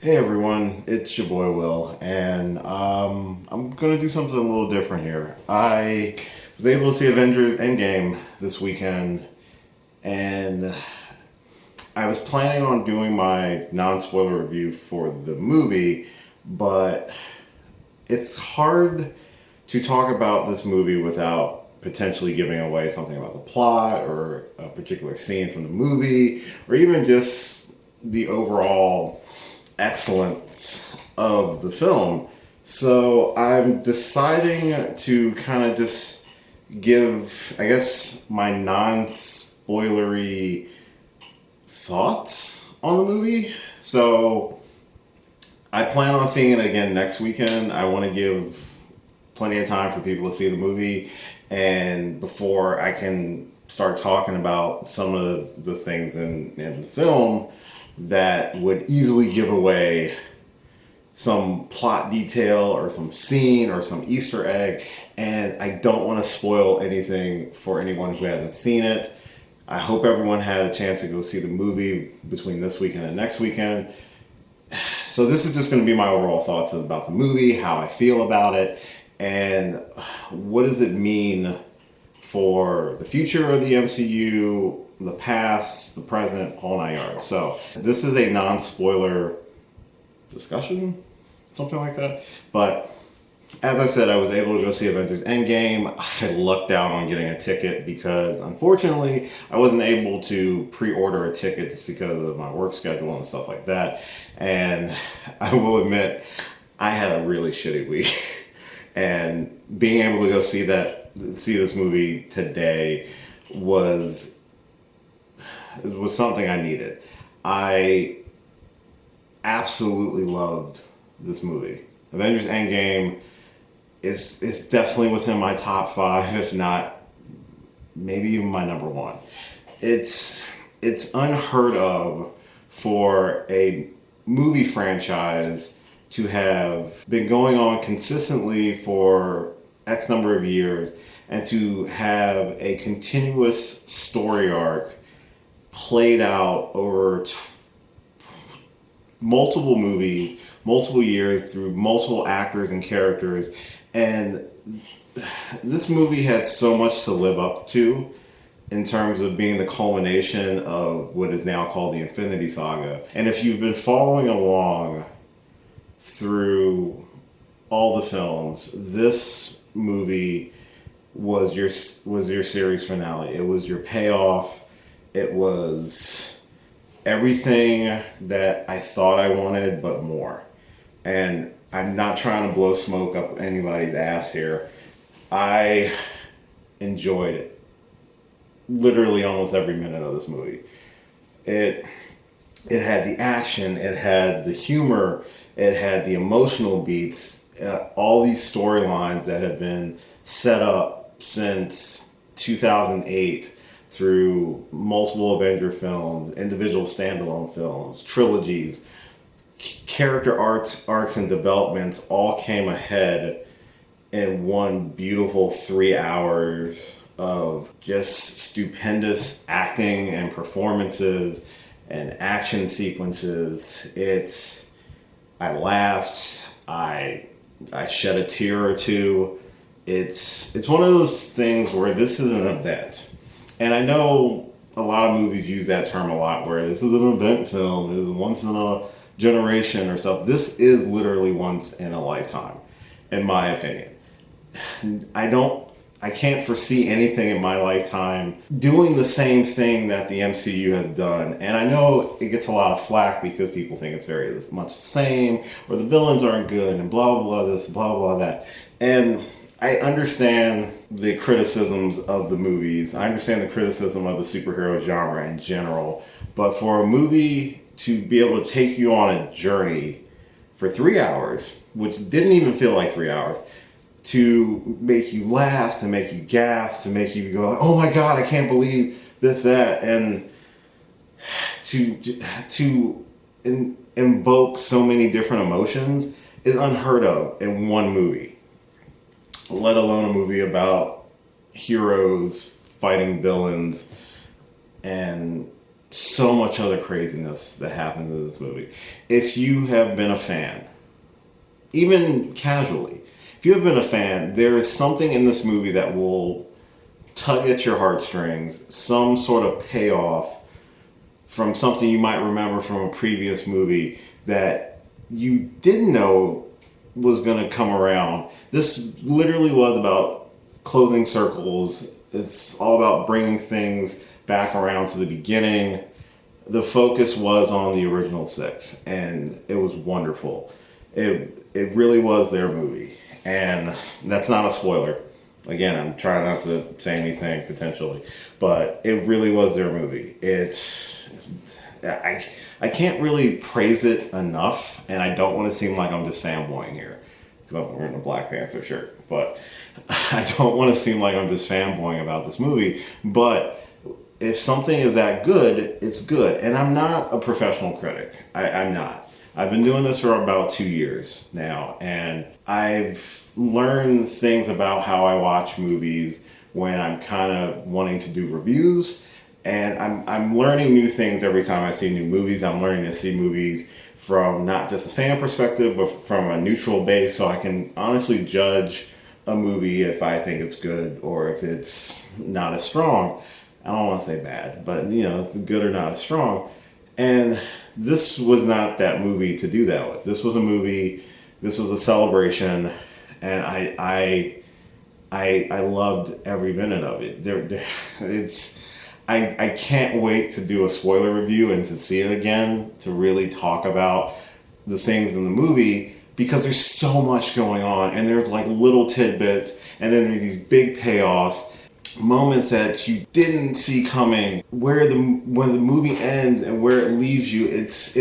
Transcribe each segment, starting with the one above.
Hey everyone, it's your boy Will, and I'm gonna do something a little different here. I was able to see Avengers Endgame this weekend, and I was planning on doing my non-spoiler review for the movie, but it's hard to talk about this movie without potentially giving away something about the plot or a particular scene from the movie, or even just the overall excellence of the film. So I'm deciding to kind of just give, I guess, my non-spoilery thoughts on the movie. So I plan on seeing it again next weekend. I want to give plenty of time for people to see the movie, and before I can start talking about some of the things in the film that would easily give away some plot detail or some scene or some Easter egg, and I don't want to spoil anything for anyone who hasn't seen it. I hope everyone had a chance to go see the movie between this weekend and next weekend. So this is just going to be my overall thoughts about the movie, how I feel about it, and what does it mean for the future of the MCU, the past, the present, whole nine yards. So this is a non-spoiler discussion, something like that. But as I said, I was able to go see Avengers Endgame. I lucked out on getting a ticket because unfortunately I wasn't able to pre-order a ticket just because of my work schedule and stuff like that. And I will admit, I had a really shitty week. And being able to go see this movie today was something I needed. I absolutely loved this movie. Avengers Endgame is definitely within my top 5, if not maybe even my number 1. It's unheard of for a movie franchise to have been going on consistently for X number of years and to have a continuous story arc played out over multiple movies, multiple years, through multiple actors and characters. And this movie had so much to live up to in terms of being the culmination of what is now called the Infinity Saga. And if you've been following along through all the films, this movie was your series finale. It was your payoff. It was everything that I thought I wanted, but more. And I'm not trying to blow smoke up anybody's ass here. I enjoyed it. Literally almost every minute of this movie. It had the action, it had the humor, it had the emotional beats, all these storylines that have been set up since 2008 through multiple Avenger films, individual standalone films, trilogies, character arcs and developments all came ahead in one beautiful 3 hours of just stupendous acting and performances and action sequences. I laughed, I shed a tear or two. It's one of those things where this is an event. And I know a lot of movies use that term a lot, where this is an event film, this is once in a generation or stuff. This is literally once in a lifetime, in my opinion. I can't foresee anything in my lifetime doing the same thing that the MCU has done. And I know it gets a lot of flack because people think it's very much the same, or the villains aren't good, and blah, blah, blah, this, blah, blah, that. And I understand the criticisms of the movies. I understand the criticism of the superhero genre in general. But for a movie to be able to take you on a journey for 3 hours, which didn't even feel like 3 hours, to make you laugh, to make you gasp, to make you go, oh my God, I can't believe this, that, and to invoke so many different emotions is unheard of in one movie, let alone a movie about heroes fighting villains and so much other craziness that happens in this movie. If you have been a fan, even casually, if you have been a fan, there is something in this movie that will tug at your heartstrings, some sort of payoff from something you might remember from a previous movie that you didn't know was going to come around. This literally was about closing circles. It's all about bringing things back around to the beginning. The focus was on the original six, and it was wonderful. It really was their movie, and that's not a spoiler. Again, I'm trying not to say anything potentially, but it really was their movie. I can't really praise it enough, and I don't want to seem like I'm just fanboying here because I'm wearing a Black Panther shirt, but I don't want to seem like I'm just fanboying about this movie. But if something is that good, it's good. And I'm not a professional critic. I'm not. I've been doing this for about 2 years now, and I've learned things about how I watch movies when I'm kind of wanting to do reviews. And I'm learning new things every time I see new movies. I'm learning to see movies from not just a fan perspective, but from a neutral base, so I can honestly judge a movie if I think it's good or if it's not as strong. I don't want to say bad, but if it's good or not as strong. And this was not that movie to do that with. This was a movie. This was a celebration, and I loved every minute of it. I can't wait to do a spoiler review and to see it again, to really talk about the things in the movie, because there's so much going on, and there's like little tidbits, and then there's these big payoffs, moments that you didn't see coming. When the movie ends and where it leaves you, it's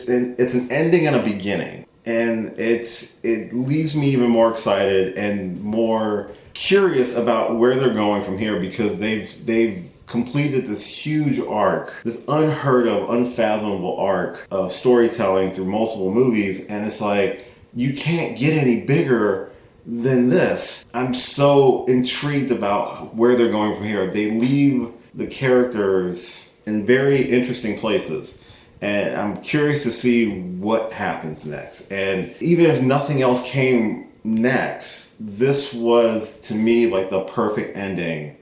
an ending and a beginning, and it leaves me even more excited and more curious about where they're going from here, because they've completed this huge arc, this unheard of, unfathomable arc of storytelling through multiple movies, and it's like, you can't get any bigger than this. I'm so intrigued about where they're going from here. They leave the characters in very interesting places, and I'm curious to see what happens next. And even if nothing else came next, this was, to me, like the perfect ending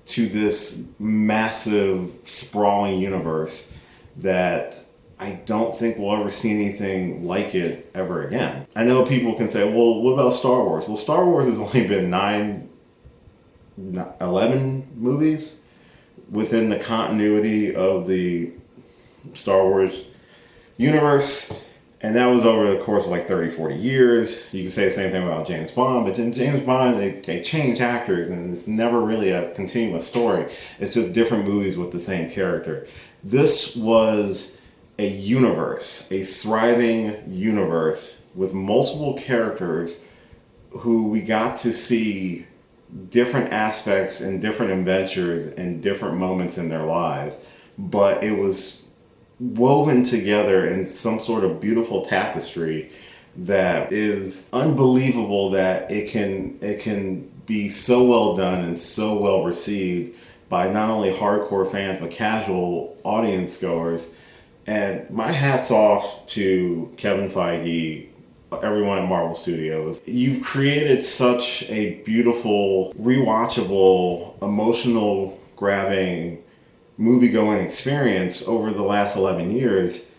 to this massive, sprawling universe that I don't think we'll ever see anything like it ever again. I know people can say, well, what about Star Wars? Well, Star Wars has only been 11 movies within the continuity of the Star Wars universe. And that was over the course of like 30, 40 years. You can say the same thing about James Bond, but then James Bond, they change actors, and it's never really a continuous story. It's just different movies with the same character. This was a universe, a thriving universe with multiple characters who we got to see different aspects and different adventures and different moments in their lives. But it was woven together in some sort of beautiful tapestry that is unbelievable, that it can be so well done and so well received by not only hardcore fans but casual audience goers. And my hat's off to Kevin Feige, everyone at Marvel Studios. You've created such a beautiful, rewatchable, emotional grabbing movie-going experience over the last 11 years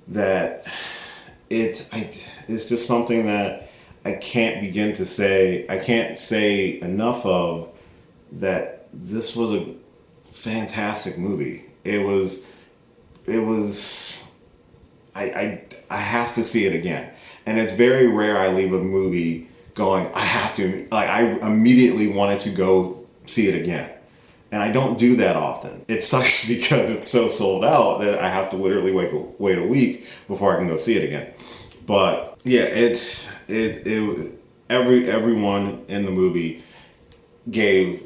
that it's just something that I can't begin to say. I can't say enough of that. This was a fantastic movie. I have to see it again. And it's very rare I leave a movie going, I have to, like, I immediately wanted to go see it again. And I don't do that often. It sucks because it's so sold out that I have to literally wait a week before I can go see it again. But yeah, everyone in the movie gave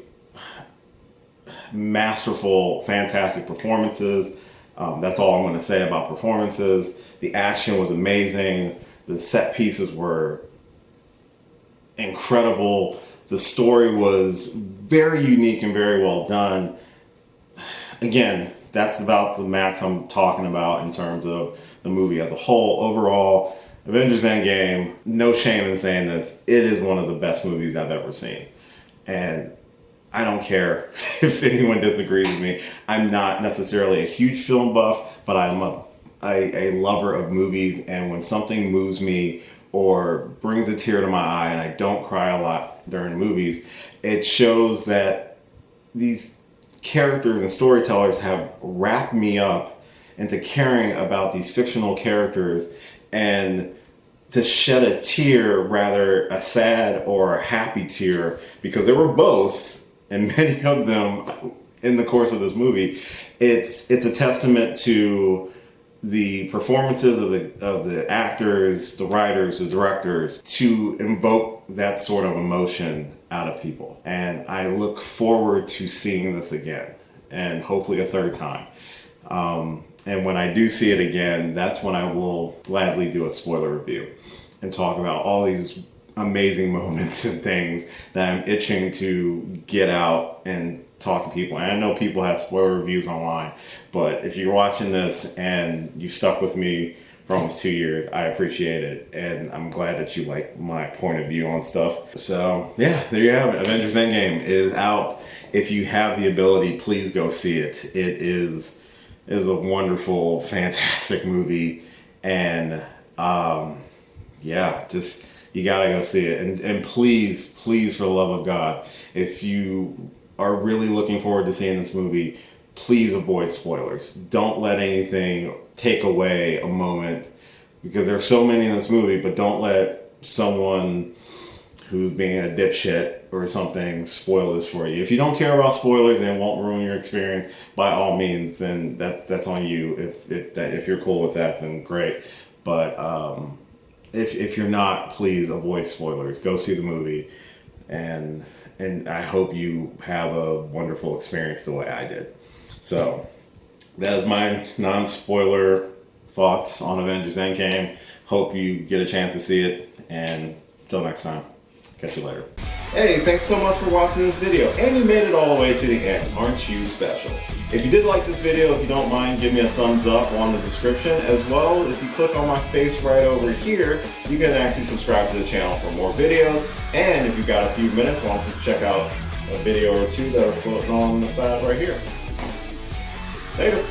masterful, fantastic performances. That's all I'm going to say about performances. The action was amazing. The set pieces were incredible. The story was very unique and very well done. Again, that's about the max I'm talking about in terms of the movie as a whole. Overall, Avengers Endgame, no shame in saying this, it is one of the best movies I've ever seen. And I don't care if anyone disagrees with me. I'm not necessarily a huge film buff, but I'm a lover of movies, and when something moves me or brings a tear to my eye, and I don't cry a lot during movies, it shows that these characters and storytellers have wrapped me up into caring about these fictional characters, and to shed a tear, rather a sad or a happy tear, because there were both, and many of them in the course of this movie, it's a testament to the performances of the actors, the writers, the directors, to invoke that sort of emotion out of people. And I look forward to seeing this again, and hopefully a third time. And when I do see it again, that's when I will gladly do a spoiler review and talk about all these amazing moments and things that I'm itching to get out and talk to people. And I know people have spoiler reviews online, but if you're watching this and you stuck with me for almost 2 years, I appreciate it. And I'm glad that you like my point of view on stuff. So yeah, there you have it. Avengers Endgame is out. If you have the ability, please go see it. It is a wonderful, fantastic movie. And yeah, just, you gotta go see it. And please, for the love of God, if you are really looking forward to seeing this movie, please avoid spoilers. Don't let anything take away a moment, because there's so many in this movie, but don't let someone who's being a dipshit or something spoil this for you. If you don't care about spoilers and it won't ruin your experience, by all means, then that's on you. If you're cool with that, then great. But if you're not, please avoid spoilers. Go see the movie, and I hope you have a wonderful experience the way I did. So that is my non-spoiler thoughts on Avengers Endgame. Hope you get a chance to see it, and until next time, catch you later. Hey, thanks so much for watching this video, and you made it all the way to the end. Aren't you special? If you did like this video, if you don't mind, give me a thumbs up on the description. As well, if you click on my face right over here, you can actually subscribe to the channel for more videos. And if you've got a few minutes, why don't you check out a video or two that are floating on the side right here. Later.